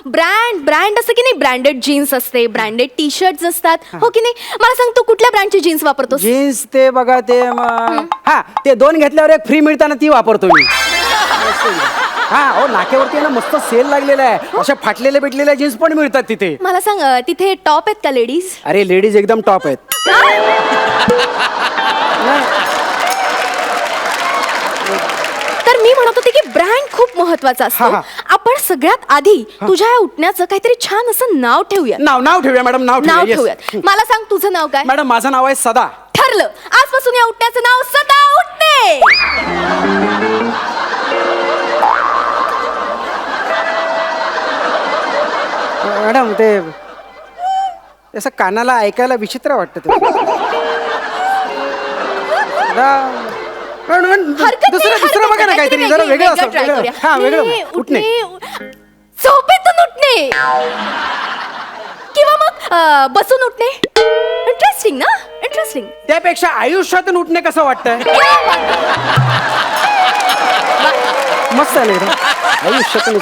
Brand असं की नाही, ब्रँडेड जीन्स असते, ब्रँडेड टी शर्ट असतात, हो की नाही? मला सांग, तू कुठल्या ब्रँडची जीन्स वापरतोस? जीन्स ते बघा ते हा ते 2 घेतल्यावर एक फ्री मिळताना ती वापरतो मी. हा हो, नाक्यावरती ना मस्त सेल लागलेला आहे. अशा फाटलेल्या बिटलेल्या जीन्स पण मिळतात तिथे. मला सांग, तिथे टॉप आहेत का लेडीज? अरे लेडीज एकदम टॉप आहेत. तर मी म्हणत होते की ब्रँड खूप महत्वाचा असतो. हा. आपण सगळ्यात आधी तुझ्या या उठण्याचं काहीतरी छान असं नाव ठेवूया. नाव ठेवूया मॅडम, नाव ठेवूयात. मला सांग, तुझं नाव काय? मॅडम माझं नाव आहे सदा. ठरलं, आजपासून या उठण्याचं नाव सदा उठणे. मॅडम ते असं कानाला ऐकायला विचित्र वाटतं ते. दुसरं बघा ना काहीतरी जरा वेगळं असं. हा वेगळं उठणे, झोपेतून उठणे किंवा मग बसून उठणे. इंटरेस्टिंग ना, इंटरेस्टिंग. त्यापेक्षा आयुष्यातून उठणे कसं वाटतंय? मस्त आहे ना आयुष्यातून.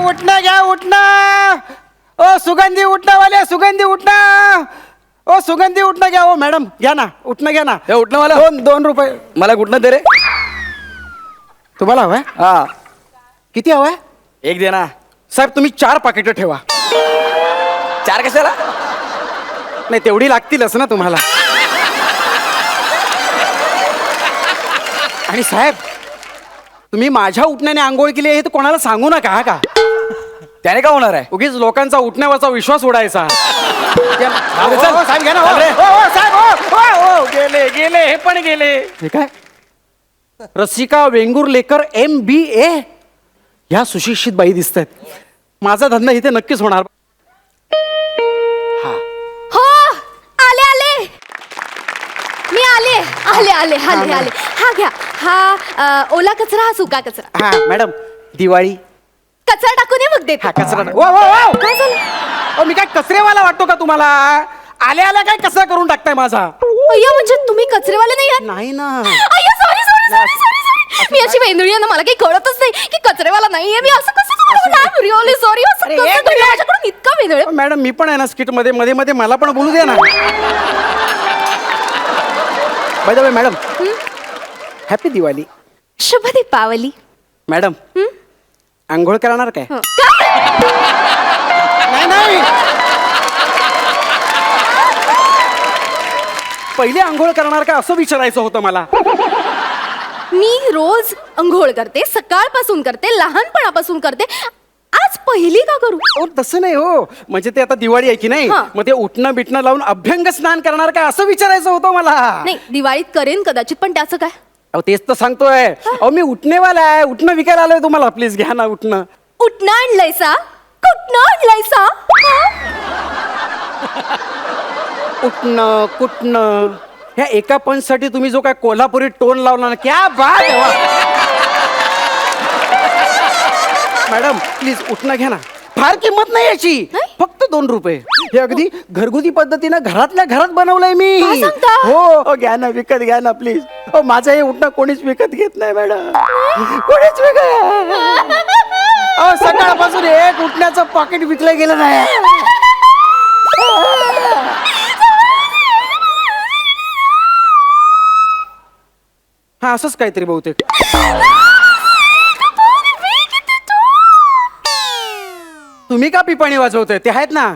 उठणं घ्या, उठणं. ओ सुगंधी उठणंवाले, सुगंधी उठणं. ओ सुगंधी उठणं घ्या. ओ मॅडम घ्या ना, उठणं घ्या ना. उठणं मला 2 रुपये. मला कुठनं दे रे? तुम्हाला हवंय? हा, किती हवंय? एक दे ना. साहेब तुम्ही 4 पाकिटं ठेवा. 4 कशाला? नाही तेवढी लागतीलच ना तुम्हाला. आणि साहेब तुम्ही माझ्या उठण्याने आंघोळ केली हे तर कोणाला सांगू नका हा का? त्याने का होणार आहे? उगीच लोकांचा उठण्यावरचा विश्वास उडायचा. चल. साहेब घ्या ना. अरे. साहेब गेले गेले हे पण गेले. हे काय? रसिका वेंगुर्लेकर MBA ह्या सुशिक्षित बाई दिसत आहेत. माझा धंदा इथे नक्कीच होणार. हो, आले मी आले. हा घ्या. हा ओला कचरा, हा सुका कचरा. हा मॅडम दिवाळी कचरा टाकून ये मग देते. हा कचरा. वा काय झालं? मी काय कचरेवाला वाटतो का तुम्हाला? आल्या काय कचरा करून टाकताय माझा? अय्या, म्हणजे तुम्ही कचरेवाले नाही आहात? नाही ना. अय्या, सॉरी. मी अशी वेंदुळी आहे ना, मला काही कळतच नाही की कचरेवाला नाहीये. मी असं कसं सॉरी. अरे, एक मिनिट. माझ्याकडून इतका वेंदुळे. मॅडम मी पण आहे ना स्किट मध्ये मध्ये मला पण बोलू द्या ना. By the way madam, happy Diwali. शुभ दीपावली. मॅडम आंघोळ करणार काय? काय? नाही पहिले आंघोळ करणार का असं विचारायचं होतं मला. मी रोज अंघोळ करते, सकाळपासून करते, लहानपणापासून करते. आज पहिली का करू? ओ तसं नाही हो, म्हणजे ते आता दिवाळी आहे की नाही, हा. मग ते उठणं बिटणं लावून अभ्यंग स्नान करणार का असं विचारायचं होतं मला. नाही, दिवाळीत करेन कदाचित, पण त्याचं काय? अहो तेच तर सांगतोय. अहो मी उठणेवाला आहे, उठणं विकायला आलोय तुम्हाला. प्लीज घ्या ना उठणं. उठणं आणलंयसा? कुठनं आणलंयसा? उठणं कुठणं ह्या एका पंचसाठी तुम्ही जो काय कोल्हापुरी टोन लावला ना, क्या बात आहे वा. मॅडम प्लीज उठणं घ्या ना. फार किंमत नाही याची, फक्त 2 रुपये. हे अगदी घरगुती पद्धतीनं घरातल्या घरात बनवलंय मी. काय सांगता? हो घ्या ना, विकत घ्या ना प्लीज. हो माझं हे उठणं कोणीच विकत घेत नाही मॅडम, कोणीच विकत. अहो सकाळपासून एक उठण्याचं पॉकेट विकलं गेलं नाही. हा असंच काहीतरी बहुतेक. तुम्ही का पिपाणी वाजवतोय? ते आहेत ना.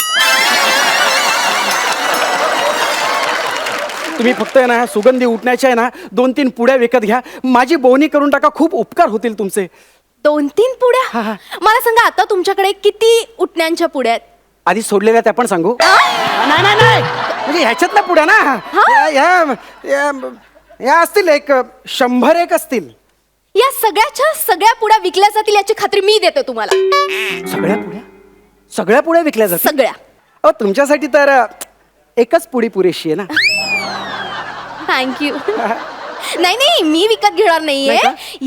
तुम्ही फक्त आहे ना सुगंधी उठण्याच्या आहे ना 2-3 पुड्या विकत घ्या. माझी बोवणी करून टाका, खूप उपकार होतील तुमचे. 2-3 पुड्या? मला सांगा आता तुमच्याकडे किती उठण्यांच्या पुड्या आहेत? आधी सोडलेल्या त्या पण सांगू? नाही म्हणजे ह्याच्यातल्या पुड्या ना या असतील एक 100 असतील. या सगळ्या पुड्या विकल्या जातील याची खात्री मी देते तुम्हाला. सगळ्या पुड्या विकल्या जातात? सगळ्या. अहो तुमच्यासाठी तर एकच पुडी पुरेशी आहे ना. थँक्यू. नाही मी विकत घेणार नाहीये.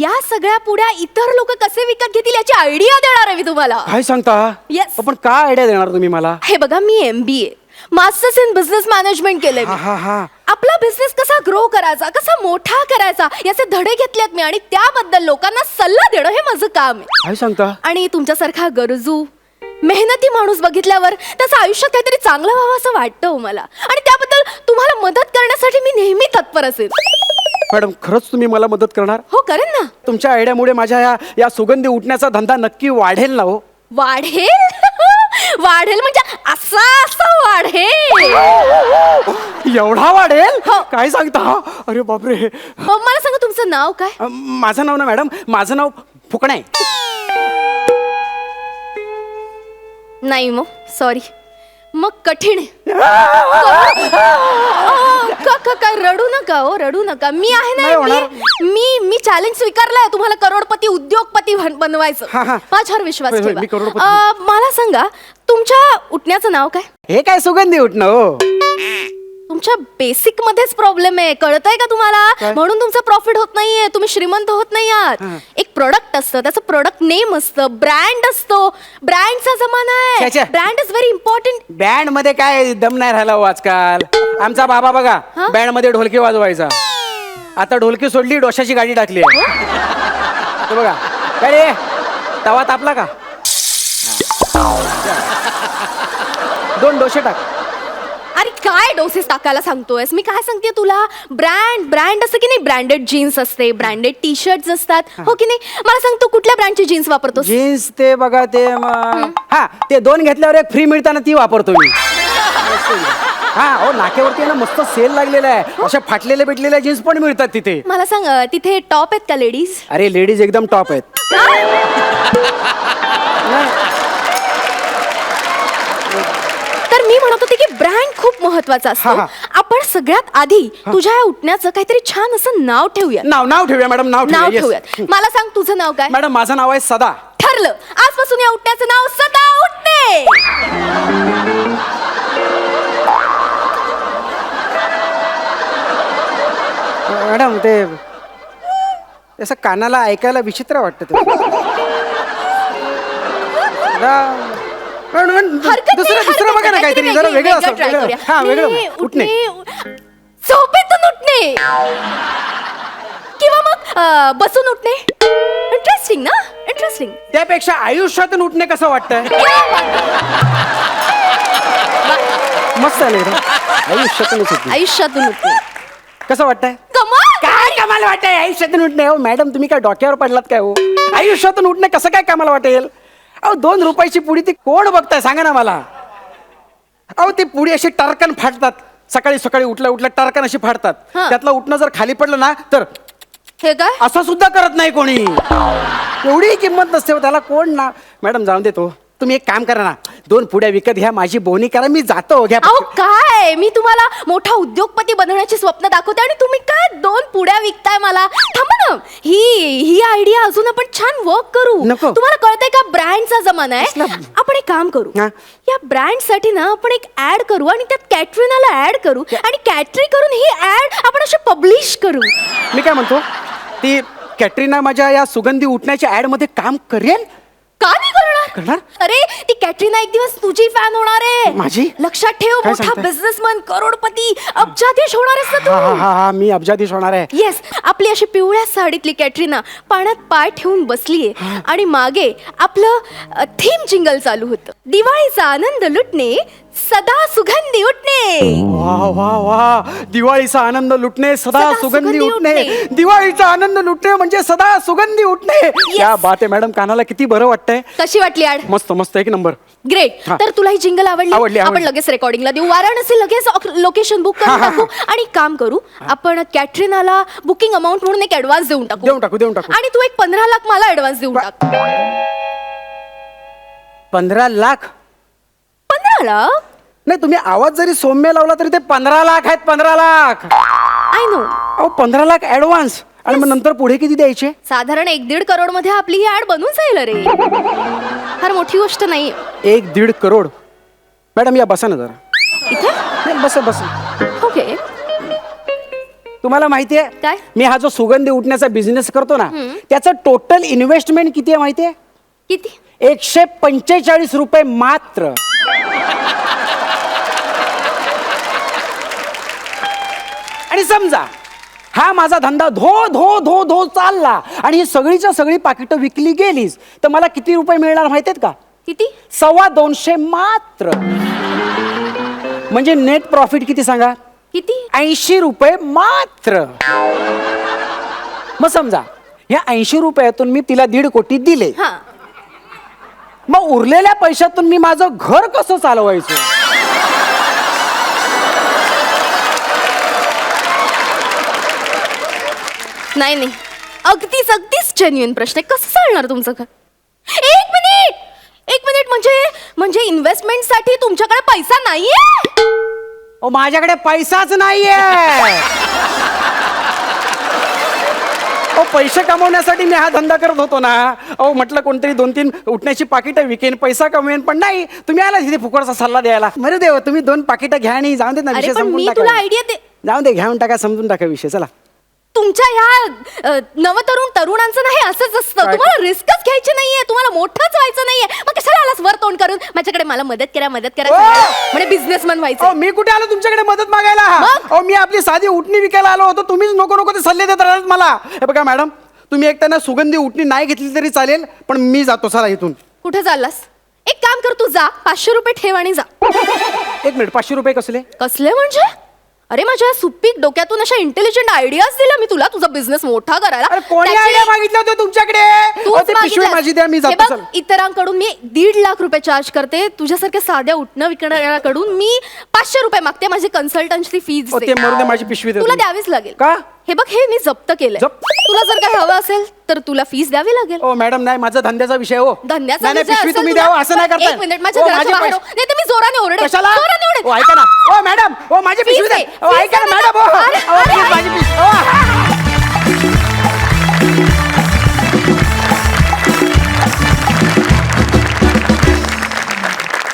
या सगळ्या पुड्या इतर लोक कसे विकत घेतील याची आयडिया देणार आहे मी तुम्हाला. काय सांगता? Yes. पण काय आयडिया देणार तुम्ही मला? हे बघा, मी MBA masters in business management केलंय. आपला बिझनेस कसा ग्रो करायचा, कसा मोठा करायचा याचे धडे घेतलेत मी, आणि त्याबद्दल लोकांना सल्ला देणं हे माझं काम आहे. काय सांगता? आणि तुमच्यासारखा गरजू मेहनती माणूस बघितल्यावर त्याचं आयुष्यात काहीतरी चांगलं व्हावं असं वाटतं हो मला, आणि त्याबद्दल तुम्हाला मदत करण्यासाठी मी नेहमी तत्पर असेल. मॅडम खरंच तुम्ही मला मदत करणार? हो करेन ना. तुमच्या आयडियामुळे माझ्या या सुगंधी उठण्याचा धंदा नक्की वाढेल ना हो? वाढेल? वाढेल म्हणजे असा असा वाढेल. एवढा वाढेल? हो. काय सांगता? अरे बापरे. हो, मला सांगा तुमचं नाव काय? माझं नाव ना मॅडम, माझं नाव फुकणं आहे. नाही मग सॉरी, मग कठीण आहे. काय रडू नका हो, रडू नका. मी आहे नाही ना, होणार. मी चॅलेंज स्वीकारलाय तुम्हाला करोडपती उद्योगपती बनवायचं. हा, हा. माझ्यावर विश्वास होय, होय, ठेवा. मी करोडपती. मला सांगा तुमच्या उठण्याचं नाव काय? हे काय सुगंधी उठणं हो? तुमच्या बेसिक मध्येच प्रॉब्लेम आहे, कळतंय का तुम्हाला? काय? म्हणून तुमचं प्रॉफिट होत नाहीये, तुम्ही श्रीमंत होत नाही आहात. हा. एक प्रोडक्ट असतं, त्याचं प्रोडक्ट नेम असतं, ब्रँड असतो. ब्रँडचा जमाना आहे. छे, छे. Brand is very important. Band मध्ये काय दम नाही राहिला हो आजकाल. आमचा बाबा बघा हा? बँड मध्ये ढोलकी वाजवायचा, आता ढोलकी सोडली, डोशाची गाडी टाकली आहे. ते बघा काय रे, तवा तापला का? 2 डोसे टाक. अरे काय डोसेस टाकायला सांगतोयस? मी काय सांगते तुला, ब्रँड असं की नाही, ब्रँडेड जीन्स असते, ब्रँडेड टी शर्ट असतात, हो की नाही? मला सांग तू कुठल्या ब्रँडची जीन्स वापरतोस? जीन्स ते बघा ते हा ते 2 घेतल्यावर एक फ्री मिळताना ती वापरतो मी. हा हो, नाक्यावरती ना मस्त सेल लागलेला आहे, अशा फाटलेल्या बिटलेल्या जीन्स पण मिळतात तिथे. मला सांग तिथे टॉप आहेत का लेडीज? अरे लेडीज एकदम टॉप आहेत. तर मी म्हणत होते की ब्रँड खूप महत्वाचा हा, असतो. हा. आपण सगळ्यात आधी तुझ्या या उठण्याचं काहीतरी छान असं नाव ठेवूया. नाव ठेवूया मॅडम, नाव नाव ठेवूया. ठेवूयात. Yes. मला सांग तुझं नाव काय? मॅडम माझं नाव आहे सदा. ठरलं, आजपासून या उठण्याचं नाव सदा उठणे. मॅडम ते असं कानाला ऐकायला विचित्र वाटतं ते. हरकत नाही, दुसरं बघा ना काहीतरी जरा वेगळं असं. try करूया. हा वेगळं उठणे. झोपेतून उठणे किंवा मग बसून उठणे. इंटरेस्टिंग ना, इंटरेस्टिंग. त्यापेक्षा आयुष्यातून उठणे कसं वाटतंय? मस्त आहे रे. आयुष्यातूनच उठणे. आयुष्यातून उठणे कसं वाटतंय? कमाल. काय कमाल वाटतंय आयुष्यातून उठणे? हो मॅडम तुम्ही काय डोक्यावर पडलात काय हो? आयुष्यातून उठणे कसं काय कामाला वाटेल? अहो 2 रुपयाची पुडी ती कोण बघताय सांगा ना मला. अहो ती पुडी अशी टरकन फाटतात, सकाळी सकाळी उठल्या उठल्या टरकन अशी फाटतात. हा. त्यातलं उठणं जर खाली पडलं ना तर हे काय? असं सुद्धा करत नाही कोणी. एवढी किंमत नसते हो त्याला. कोण ना मॅडम जाऊन देतो. तुम्ही एक काम करा ना, 2 पुड्या विकत घ्या, माझी बोनी करा, मी जातो. घ्या. अहो काय, मी तुम्हाला मोठा उद्योगपती बनवण्याची स्वप्न दाखवते आणि तुम्ही काय 2 पुड्या विकताय मला? थांबा ना, ही आयडिया अजून आपण छान वर्क करू. नको. तुम्हाला कळतंय का, ब्रँडचा जमाना आहे. कसला? आपण एक काम करू, हा. या ब्रँड साठी ना आपण एक ऍड करू आणि त्यात कॅटरीनाला ऍड करू आणि कॅटरी करून ही ऍड आपण अशी पब्लिश करू. मी काय म्हणतो, ती कॅटरीना माझ्या या सुगंधी उठण्याच्या ऍड मध्ये काम करेल? का नाही करणार? करणार? अरे ती कॅटरीना एक दिवस तुझी फॅन होणार आहे. माझी? लक्षात ठेव, काय मोठा सांगताय? बिझनेसमन, करोडपती, अब्जाधीश होणार आहेस ना हा हा तू. हा हा, मी अब्जाधीश होणार आहे. येस, आपली अशी पिवळ्या साडीतली कॅटरीना पाण्यात पाय ठेवून बसलीये आणि मागे आपलं थीम जिंगल चालू होतं. दिवाळीचा आनंद लुटणे, सदा सुगंधी उठणे. वा वा वा, दिवाळीचा आनंद लुटणे, सदा सदा सुगंधी सुगंधी उठणे. उठणे. दिवाळीचा आनंद लुटणे म्हणजे सदा सुगंधी उठणे. क्या बात आहे मॅडम, कानाला किती बरं वाटतंय. कशी वाटली ऍड? मस्त मस्त, एक नंबर. ग्रेट. हा. तर तुला ही जिंगल आवडली? आवडली. आपण लगेच रेकॉर्डिंगला देऊ. वाराणसी लगेच लोकेशन बुक हा, करून हा, टाकू आणि काम करू, आपण कॅटरीनाला बुकिंग अमाऊंट म्हणून एक ऍडव्हान्स देऊन टाकू. देऊन टाकू. आणि तू एक 15 लाख मला ऍडव्हान्स देऊन टाक. 15 लाख? 15 लाख? नाही, तुम्ही आवाज जरी सौम्य लावला तरी ते 15 लाख आहेत. 15 लाख. I know. अहो 15 लाख ऍडव्हान्स आणि मग नंतर पुढे किती द्यायचे? साधारण 1-1.5 करोड मध्ये आपली ही ऍड बनून जाईल. अरे फार मोठी गोष्ट नाही. 1-1.5 करोड. मॅडम या बसा ना जरा. इथे नाही, बसा. ओके. तुम्हाला माहितीये काय? मी हा जो सुगंधी उठण्याचा बिझनेस करतो ना, त्याचं टोटल इन्व्हेस्टमेंट किती आहे माहितीये? किती? 145 रुपये मात्र. आणि समजा हा माझा धंदा धो धो धो धो चालला आणि ही सगळीच्या सगळी पाकिटं विकली गेलीस तर मला किती रुपये मिळणार माहितीत का? किती? 250 मात्र. म्हणजे नेट प्रॉफिट किती सांगा? किती? 80 रुपये मात्र. मग समजा या 80 रुपयातून मी तिला 1.5 कोटी दिले, हा, मग उरलेल्या पैशातून मी माझं घर कसं चालवायचं? नाही नाही, अगदीच जेन्युइन प्रश्न आहे. कसं चालणार तुमचं घर? एक मिनिट म्हणजे इन्व्हेस्टमेंटसाठी तुमच्याकडे पैसा नाहीये? ओ माझ्याकडे पैसाच नाहीये. ओ पैसे कमवण्यासाठी मी हा धंदा करत होतो ना. अहो म्हटलं कोणतरी 2-3 उठण्याची पाकिटं विकेन, पैसा कमवेन, पण नाही, तुम्ही आला तिथे फुकटचा सल्ला द्यायला. मरे देव, तुम्ही 2 पाकिटं घ्या आणि जाऊन दे ना, अरे विषय पण संपून मी टाका. तुला आयडिया दे. जाऊन दे, घेऊन टाका, समजून टाका विषय. चला. तुमच्या ह्या तरुणांचं नाही असंच असतं. काय? तुम्हाला रिस्कच घ्यायची नाहीये, तुम्हाला मोठंच व्हायचं नाहीये. मग कशाला आलास वर तोंड करून माझ्याकडे? मला मदत करा म्हणजे बिझनेसमॅन व्हायचं. अहो मी कुठे आलो तुमच्याकडे मदत मागायला? मग? अहो मी आपली साधी उटणी विकायला आलो होतो. तुम्हीच नको ते सल्ले देत राहत मला. हे बघा मॅडम, तुम्ही एक त्यांना सुगंधी उटणी नाही घेतली तरी चालेल, पण मी जातो. चला इथून. कुठे चाललास? एक काम कर, तू जा, 500 रुपये ठेव आणि जा. 1 मिनिट, 500 रुपये कसले? कसले म्हणजे? अरे माझ्या सुपीक डोक्यातून अशा इंटेलिजंट आयडियाज दिल्या मी तुला तुझा बिझनेस मोठा करायला. अरे कोणी त्याची- आयडिया मागितलं होतं तुमच्याकडे? तूच अहो, ते पिशवी मागितलंस. माझी द्या, मी हे जातो. बघ, चल. इतरांकडून मी 1.5 लाख रुपये चार्ज करते. तुझ्यासारख्या साध्या उठणं विकणाऱ्याकडून मी 500 रुपये मागते. माझी कन्सल्टन्सी फीज अहो, ते मरू दे, माझी पिशवी दे तुला तुम्ही. द्यावीच लागेल. का? हे बघ, हे मी जप्त केलंय. जप्त? तुला जर काही हवं असेल तर तुला फीस द्यावी लागेल. ओ मॅडम, नाही, माझा धंद्याचा विषय हो. धंद्याचा नाही, नाही, विषय पिशवी असेल तुम्ही तुला- द्यावं, असं नाही करता. एक मिनिट, माझ्या ओ, घराच्या माझे बाहेर हो. पैसे- नाही तर मी जोराने ओरडेन. कशाला? जोराने ओरडेन. ओ, ऐका ना. ओ मॅडम, ओ माझी पिशवी फीस द्या. आहे. ओ, फीस ऐका ना आहे मॅडम. ना. अरे, ओ, अरे,